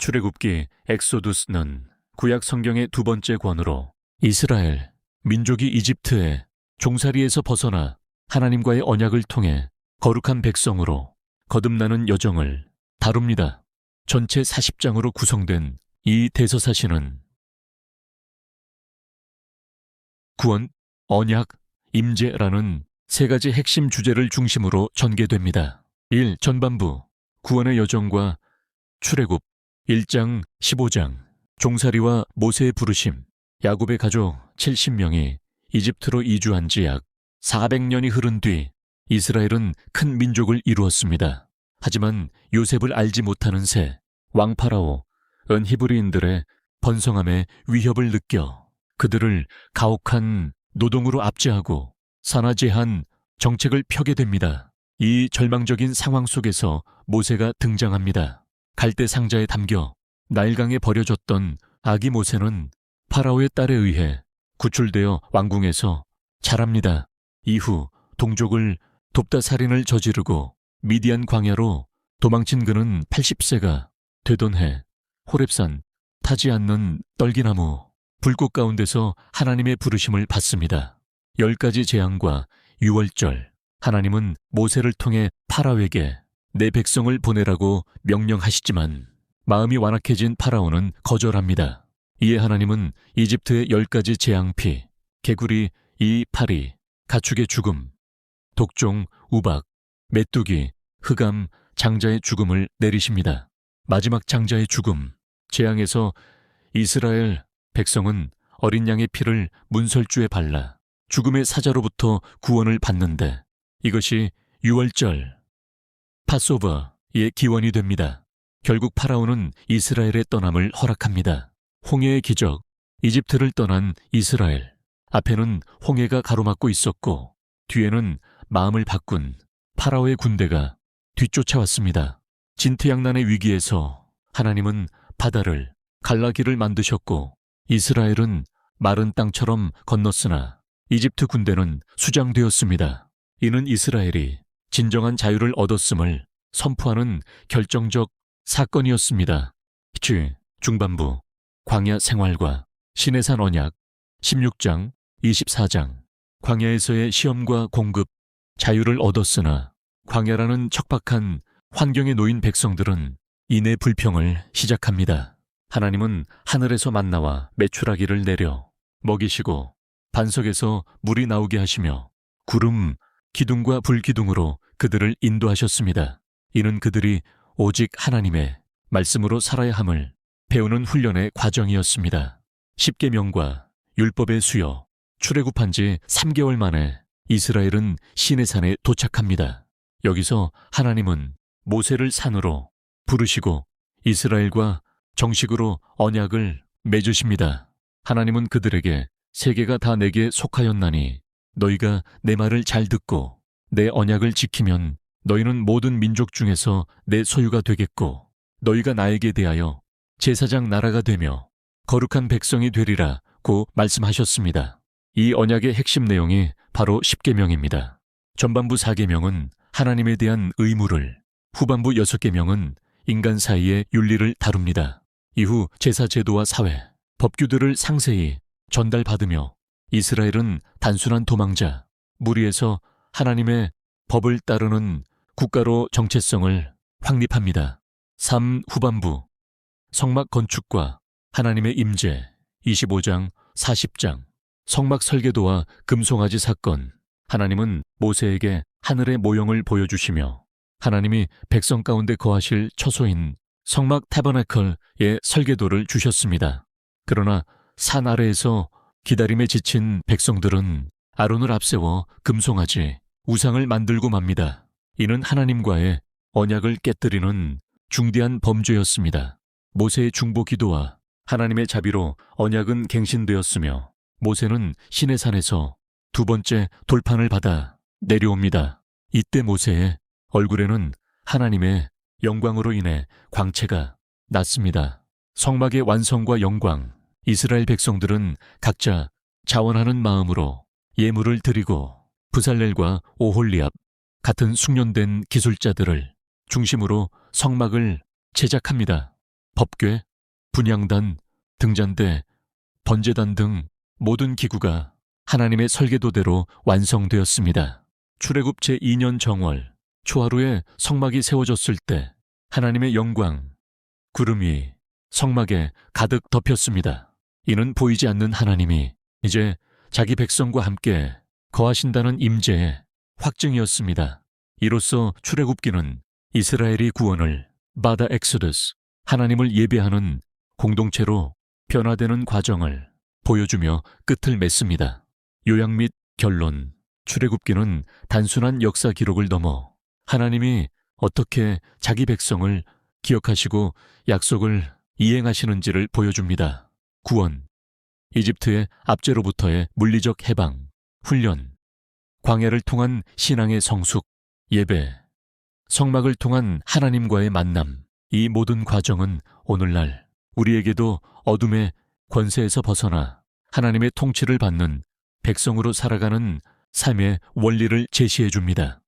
출애굽기 엑소두스는 구약 성경의 두 번째 권으로 이스라엘, 민족이 이집트의 종살이에서 벗어나 하나님과의 언약을 통해 거룩한 백성으로 거듭나는 여정을 다룹니다. 전체 40장으로 구성된 이 대서사시는 구원, 언약, 임재라는 세 가지 핵심 주제를 중심으로 전개됩니다. 1. 전반부, 구원의 여정과 출애굽 1장 15장, 종살이와 모세의 부르심, 야곱의 가족 70명이 이집트로 이주한 지 약 400년이 흐른 뒤 이스라엘은 큰 민족을 이루었습니다. 하지만 요셉을 알지 못하는 새 왕 파라오, 은 히브리인들의 번성함에 위협을 느껴 그들을 가혹한 노동으로 압제하고 산화제한 정책을 펴게 됩니다. 이 절망적인 상황 속에서 모세가 등장합니다. 갈대 상자에 담겨 나일강에 버려졌던 아기 모세는 파라오의 딸에 의해 구출되어 왕궁에서 자랍니다. 이후 동족을 돕다 살인을 저지르고 미디안 광야로 도망친 그는 80세가 되던 해 호렙산, 타지 않는 떨기나무, 불꽃 가운데서 하나님의 부르심을 받습니다. 10가지 재앙과 유월절, 하나님은 모세를 통해 파라오에게 내 백성을 보내라고 명령하시지만 마음이 완악해진 파라오는 거절합니다. 이에 하나님은 이집트의 10가지 재앙피, 개구리, 이, 파리, 가축의 죽음, 독종, 우박, 메뚜기, 흑암, 장자의 죽음을 내리십니다. 마지막 장자의 죽음, 재앙에서 이스라엘 백성은 어린 양의 피를 문설주에 발라 죽음의 사자로부터 구원을 받는데 이것이 유월절, 파소버의 기원이 됩니다. 결국 파라오는 이스라엘의 떠남을 허락합니다. 홍해의 기적, 이집트를 떠난 이스라엘. 앞에는 홍해가 가로막고 있었고 뒤에는 마음을 바꾼 파라오의 군대가 뒤쫓아왔습니다. 진퇴양난의 위기에서 하나님은 바다를 갈라기를 만드셨고 이스라엘은 마른 땅처럼 건넜으나 이집트 군대는 수장되었습니다. 이는 이스라엘이 진정한 자유를 얻었음을 선포하는 결정적 사건이었습니다. 중반부, 광야 생활과 시내산 언약 16장, 24장, 광야에서의 시험과 공급, 자유를 얻었으나 광야라는 척박한 환경에 놓인 백성들은 이내 불평을 시작합니다. 하나님은 하늘에서 만나와 메추라기를 내려 먹이시고 반석에서 물이 나오게 하시며 구름, 기둥과 불기둥으로 그들을 인도하셨습니다. 이는 그들이 오직 하나님의 말씀으로 살아야 함을 배우는 훈련의 과정이었습니다. 십계명과 율법의 수요, 출애굽한 지 3개월 만에 이스라엘은 시내산에 도착합니다. 여기서 하나님은 모세를 산으로 부르시고 이스라엘과 정식으로 언약을 맺으십니다. 하나님은 그들에게 세계가 다 내게 속하였나니 너희가 내 말을 잘 듣고 내 언약을 지키면 너희는 모든 민족 중에서 내 소유가 되겠고 너희가 나에게 대하여 제사장 나라가 되며 거룩한 백성이 되리라고 말씀하셨습니다. 이 언약의 핵심 내용이 바로 십계명입니다. 전반부 4계명은 하나님에 대한 의무를, 후반부 6계명은 인간 사이의 윤리를 다룹니다. 이후 제사 제도와 사회, 법규들을 상세히 전달받으며 이스라엘은 단순한 도망자, 무리에서 하나님의 법을 따르는 국가로 정체성을 확립합니다. 3. 후반부, 성막 건축과 하나님의 임재 25장, 40장, 성막 설계도와 금송아지 사건. 하나님은 모세에게 하늘의 모형을 보여주시며 하나님이 백성 가운데 거하실 처소인 성막 타버나클의 설계도를 주셨습니다. 그러나 산 아래에서 기다림에 지친 백성들은 아론을 앞세워 금송아지, 우상을 만들고 맙니다. 이는 하나님과의 언약을 깨뜨리는 중대한 범죄였습니다. 모세의 중보 기도와 하나님의 자비로 언약은 갱신되었으며 모세는 시내산에서 두 번째 돌판을 받아 내려옵니다. 이때 모세의 얼굴에는 하나님의 영광으로 인해 광채가 났습니다. 성막의 완성과 영광, 이스라엘 백성들은 각자 자원하는 마음으로 예물을 드리고 브살렐과 오홀리압 같은 숙련된 기술자들을 중심으로 성막을 제작합니다. 법궤, 분향단, 등잔대, 번제단 등 모든 기구가 하나님의 설계도대로 완성되었습니다. 출애굽 제2년 정월, 초하루에 성막이 세워졌을 때 하나님의 영광, 구름이 성막에 가득 덮였습니다. 이는 보이지 않는 하나님이 이제 자기 백성과 함께 거하신다는 임재의 확증이었습니다. 이로써 출애굽기는 이스라엘이 구원을 바다 엑소더스, 하나님을 예배하는 공동체로 변화되는 과정을 보여주며 끝을 맺습니다. 요약 및 결론. 출애굽기는 단순한 역사 기록을 넘어 하나님이 어떻게 자기 백성을 기억하시고 약속을 이행하시는지를 보여줍니다. 구원, 이집트의 압제로부터의 물리적 해방, 훈련, 광야를 통한 신앙의 성숙, 예배, 성막을 통한 하나님과의 만남. 이 모든 과정은 오늘날 우리에게도 어둠의 권세에서 벗어나 하나님의 통치를 받는 백성으로 살아가는 삶의 원리를 제시해 줍니다.